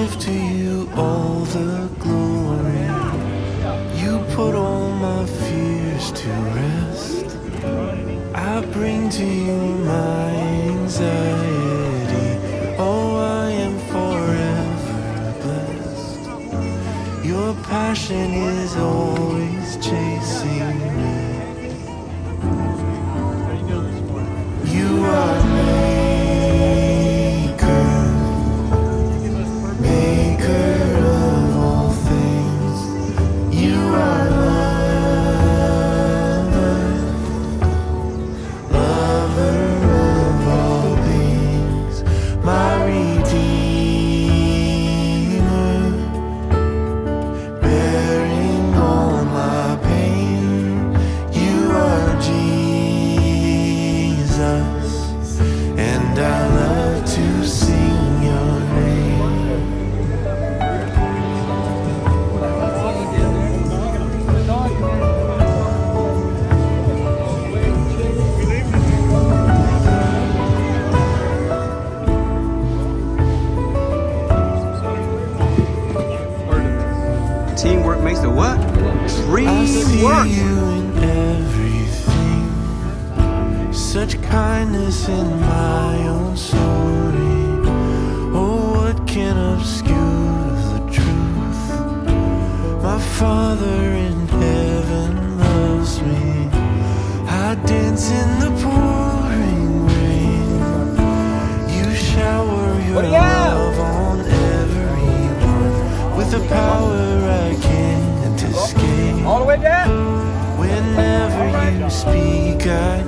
give to you all the glory. You put all my fears to rest. I bring to you my anxiety. Oh, I am forever blessed. Your passion is always chasing me. You are maker of all things. You are lover of all beings, my redeemer, bearing all my pain. You are Jesus, and I love to sing your name. Teamwork makes the what? I see Dream work. you in everything. Such kindness in my own story. Oh, what can obscure the truth? My Father in heaven loves me. I dance in the pouring rain. You shower your love on everyone with a power I can't escape. All the way down. Whenever you speak, I